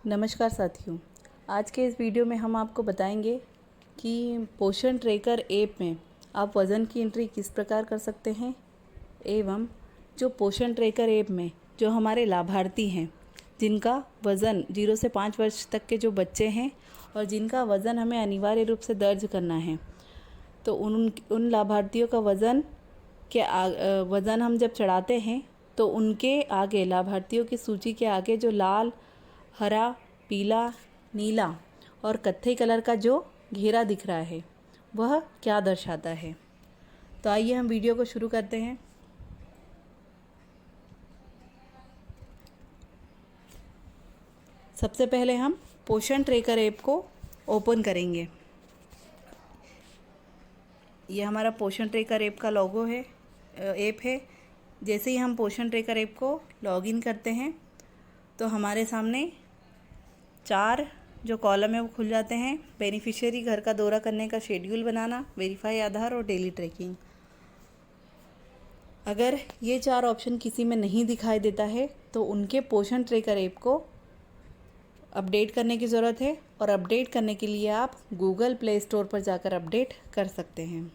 नमस्कार साथियों। आज के इस वीडियो में हम आपको बताएंगे कि पोषण ट्रैकर ऐप में आप वज़न की एंट्री किस प्रकार कर सकते हैं एवं जो पोषण ट्रैकर ऐप में जो हमारे लाभार्थी हैं जिनका वज़न 0 से 5 वर्ष तक के जो बच्चे हैं और जिनका वज़न हमें अनिवार्य रूप से दर्ज करना है, तो उन लाभार्थियों का वज़न हम जब चढ़ाते हैं तो उनके आगे, लाभार्थियों की सूची के आगे जो लाल, हरा, पीला, नीला और कत्थई कलर का जो घेरा दिख रहा है वह क्या दर्शाता है। तो आइए हम वीडियो को शुरू करते हैं। सबसे पहले हम पोषण ट्रैकर ऐप को ओपन करेंगे। ये हमारा पोषण ट्रैकर ऐप का लोगो है, ऐप है। जैसे ही हम पोषण ट्रैकर ऐप को लॉगिन करते हैं तो हमारे सामने 4 जो कॉलम है वो खुल जाते हैं। बेनिफिशियरी, घर का दौरा करने का शेड्यूल बनाना, वेरीफाई आधार और डेली ट्रैकिंग। अगर ये 4 ऑप्शन किसी में नहीं दिखाई देता है तो उनके पोषण ट्रैकर ऐप को अपडेट करने की ज़रूरत है, और अपडेट करने के लिए आप गूगल प्ले स्टोर पर जाकर अपडेट कर सकते हैं।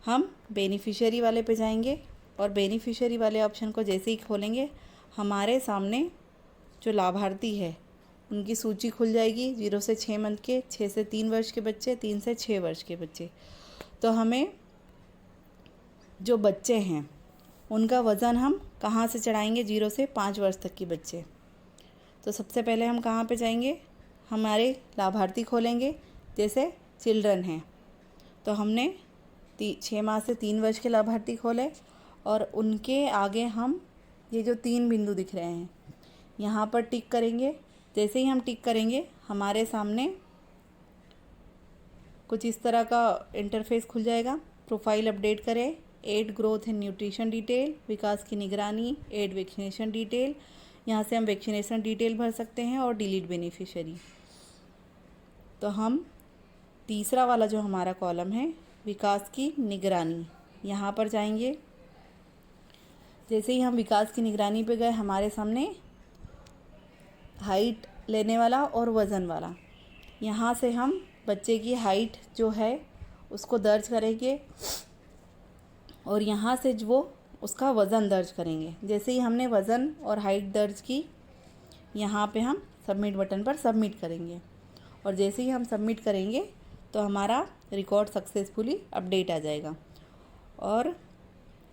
हम बेनिफिशियरी वाले पे जाएंगे और बेनिफिशियरी वाले ऑप्शन को जैसे ही खोलेंगे हमारे सामने जो लाभार्थी है उनकी सूची खुल जाएगी। 0 से 6 मंथ के, 6 से 3 वर्ष के बच्चे, 3 से 6 वर्ष के बच्चे। तो हमें जो बच्चे हैं उनका वज़न हम कहाँ से चढ़ाएंगे 0 से 5 वर्ष तक के बच्चे। तो सबसे पहले हम कहाँ पे जाएंगे, हमारे लाभार्थी खोलेंगे। जैसे चिल्ड्रन हैं तो हमने 6 माह से 3 वर्ष के लाभार्थी खोले और उनके आगे हम ये जो 3 बिंदु दिख रहे हैं यहाँ पर टिक करेंगे। जैसे ही हम टिक करेंगे हमारे सामने कुछ इस तरह का इंटरफेस खुल जाएगा। प्रोफाइल अपडेट करें, add growth and nutrition detail, विकास की निगरानी, ऐड वैक्सीनेशन डिटेल। यहाँ से हम वैक्सीनेशन डिटेल भर सकते हैं और डिलीट बेनिफिशियरी। तो हम तीसरा वाला जो हमारा कॉलम है विकास की निगरानी, यहाँ पर जाएंगे। जैसे ही हम विकास की निगरानी पे गए हमारे सामने हाइट लेने वाला और वज़न वाला, यहाँ से हम बच्चे की हाइट जो है उसको दर्ज करेंगे और यहाँ से जो वो उसका वज़न दर्ज करेंगे। जैसे ही हमने वज़न और हाइट दर्ज की, यहाँ पे हम सबमिट बटन पर सबमिट करेंगे और जैसे ही हम सबमिट करेंगे तो हमारा रिकॉर्ड सक्सेसफुली अपडेट आ जाएगा। और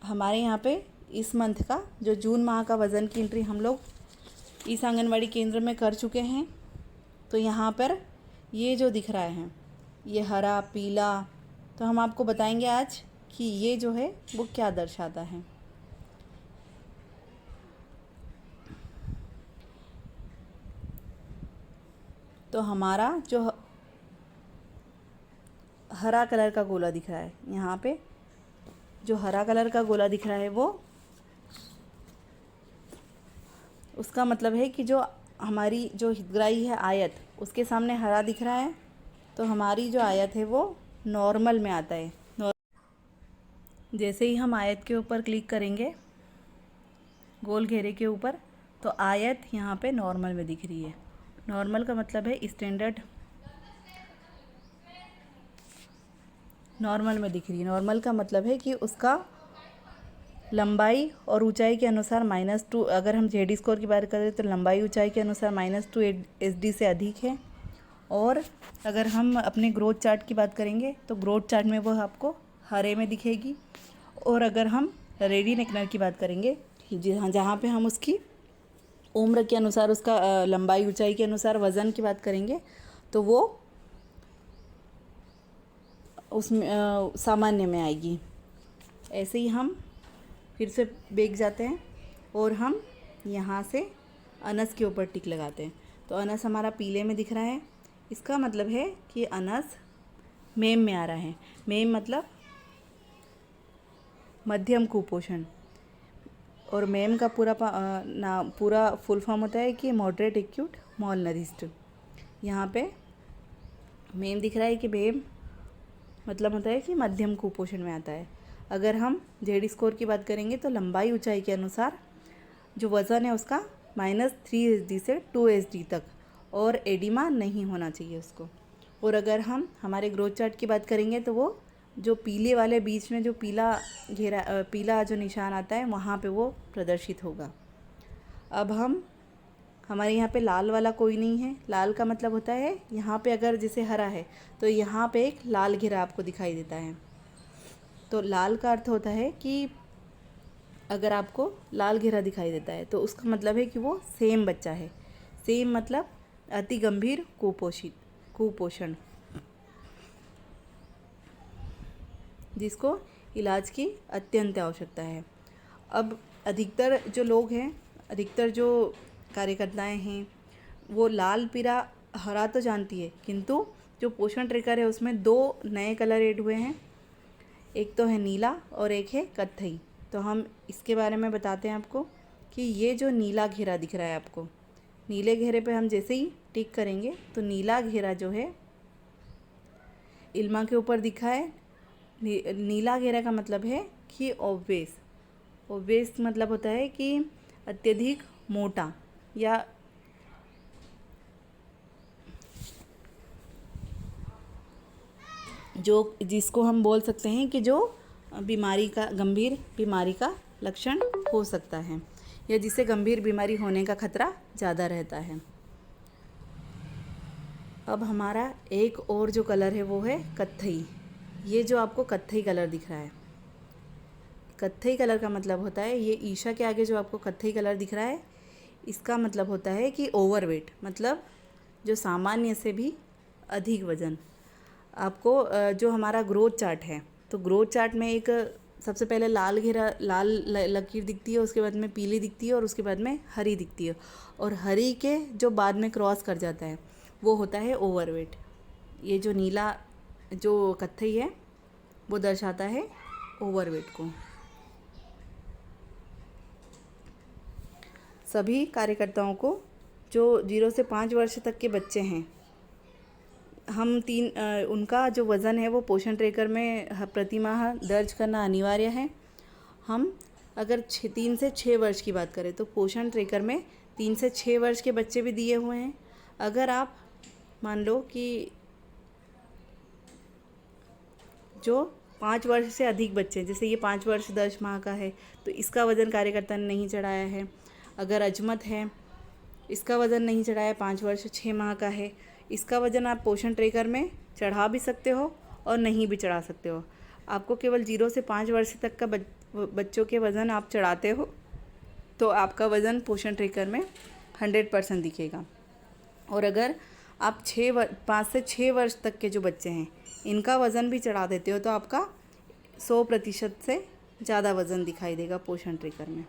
हमारे यहाँ पे इस मंथ का जो जून माह का वज़न की एंट्री हम लोग इस आंगनवाड़ी केंद्र में कर चुके हैं। तो यहाँ पर ये जो दिख रहा है ये हरा, पीला, तो हम आपको बताएंगे आज कि ये जो है वो क्या दर्शाता है। तो हमारा जो हरा कलर का गोला दिख रहा है, यहाँ पे जो हरा कलर का गोला दिख रहा है वो उसका मतलब है कि जो हमारी जो हितग्राही है आयत, उसके सामने हरा दिख रहा है तो हमारी जो आयत है वो नॉर्मल में आता है। जैसे ही हम आयत के ऊपर क्लिक करेंगे, गोल घेरे के ऊपर, तो आयत यहाँ पे नॉर्मल में दिख रही है। नॉर्मल का मतलब है स्टैंडर्ड, नॉर्मल में दिख रही है। नॉर्मल का मतलब है कि उसका लंबाई और ऊंचाई के अनुसार -2, अगर हम जेडी स्कोर की बात करें तो लंबाई ऊंचाई के अनुसार -2 SD से अधिक है। और अगर हम अपने ग्रोथ चार्ट की बात करेंगे तो ग्रोथ चार्ट में वह आपको हरे में दिखेगी। और अगर हम रेडी नेकनर की बात करेंगे जहाँ पे हम उसकी उम्र के अनुसार, उसका लंबाई ऊंचाई के अनुसार वज़न की बात करेंगे तो वो उसमें सामान्य में आएगी। ऐसे ही हम फिर से बैक जाते हैं और हम यहाँ से अनस के ऊपर टिक लगाते हैं। तो अनस हमारा पीले में दिख रहा है, इसका मतलब है कि अनस मेम में आ रहा है। मेम मतलब मध्यम कुपोषण, और मेम का पूरा फुल फॉर्म होता है कि मॉडरेट एक्यूट मॉल नरिश्ड। यहाँ पे मेम दिख रहा है कि मेम मतलब होता है कि मध्यम कुपोषण में आता है। अगर हम जेडी स्कोर की बात करेंगे तो लंबाई ऊंचाई के अनुसार जो वज़न है उसका -3 SD से 2 SD तक, और एडिमा नहीं होना चाहिए उसको। और अगर हम हमारे ग्रोथ चार्ट की बात करेंगे तो वो जो पीले वाले बीच में जो पीला पीला जो निशान आता है वहाँ पे वो प्रदर्शित होगा। अब हमारे यहाँ पे लाल वाला कोई नहीं है। लाल का मतलब होता है यहाँ पे अगर जैसे हरा है तो यहाँ पे एक लाल घेरा आपको दिखाई देता है। तो लाल का अर्थ होता है कि अगर आपको लाल घेरा दिखाई देता है तो उसका मतलब है कि वो सेम बच्चा है। सेम मतलब अति गंभीर कुपोषण, जिसको इलाज की अत्यंत आवश्यकता है। अब अधिकतर जो लोग हैं, अधिकतर जो कार्यकर्ताएं हैं, वो लाल पीला हरा तो जानती है, किंतु जो पोषण ट्रैकर है उसमें 2 नए कलर ऐड हुए हैं। एक तो है नीला और एक है कत्थई। तो हम इसके बारे में बताते हैं आपको कि ये जो नीला घेरा दिख रहा है आपको, नीले घेरे पे हम जैसे ही टिक करेंगे तो नीला घेरा जो है इल्मा के ऊपर दिखा है। नीला घेरा का मतलब है कि ओबेस मतलब होता है कि अत्यधिक मोटा, या जिसको हम बोल सकते हैं कि जो गंभीर बीमारी का लक्षण हो सकता है, या जिसे गंभीर बीमारी होने का खतरा ज़्यादा रहता है। अब हमारा एक और जो कलर है वो है कत्थई। ये जो आपको कत्थई कलर दिख रहा है, कत्थई कलर का मतलब होता है, ये ईशा के आगे जो आपको कत्थई कलर दिख रहा है, इसका मतलब होता है कि ओवरवेट, मतलब जो सामान्य से भी अधिक वज़न। आपको जो हमारा ग्रोथ चार्ट है, तो ग्रोथ चार्ट में एक सबसे पहले लाल लकीर दिखती है, उसके बाद में पीली दिखती है और उसके बाद में हरी दिखती है, और हरी के जो बाद में क्रॉस कर जाता है वो होता है ओवरवेट। ये जो नीला जो कत्थई है वो दर्शाता है ओवरवेट को। सभी कार्यकर्ताओं को जो 0 से 5 वर्ष तक के बच्चे हैं, उनका जो वज़न है वो पोषण ट्रैकर में प्रति माह दर्ज करना अनिवार्य है। हम अगर 3 से 6 वर्ष की बात करें तो पोषण ट्रैकर में 3 से 6 वर्ष के बच्चे भी दिए हुए हैं। अगर आप मान लो कि जो 5 वर्ष से अधिक बच्चे, जैसे ये 5 वर्ष 10 माह का है तो इसका वज़न कार्यकर्ता ने नहीं चढ़ाया है। अगर अजमत है, इसका वज़न नहीं चढ़ाया, 5 वर्ष 6 माह का है, इसका वज़न आप पोषण ट्रैकर में चढ़ा भी सकते हो और नहीं भी चढ़ा सकते हो। आपको केवल 0 से 5 वर्ष तक का बच्चों के वज़न आप चढ़ाते हो तो आपका वज़न पोषण ट्रैकर में 100% दिखेगा। और अगर आप 5 से 6 वर्ष तक के जो बच्चे हैं इनका वज़न भी चढ़ा देते हो तो आपका 100% से ज़्यादा वज़न दिखाई देगा पोषण ट्रैकर में।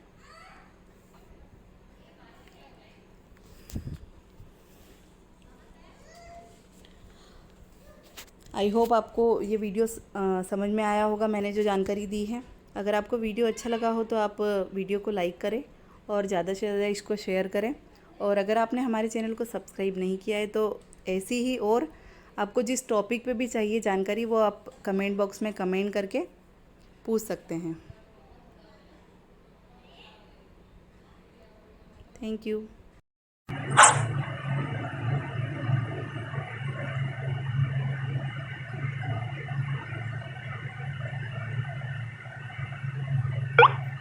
आई होप आपको ये वीडियो समझ में आया होगा, मैंने जो जानकारी दी है। अगर आपको वीडियो अच्छा लगा हो तो आप वीडियो को लाइक करें और ज़्यादा से ज़्यादा इसको शेयर करें। और अगर आपने हमारे चैनल को सब्सक्राइब नहीं किया है तो ऐसी ही और आपको जिस टॉपिक पे भी चाहिए जानकारी वो आप कमेंट बॉक्स में कमेंट करके पूछ सकते हैं। Thank you.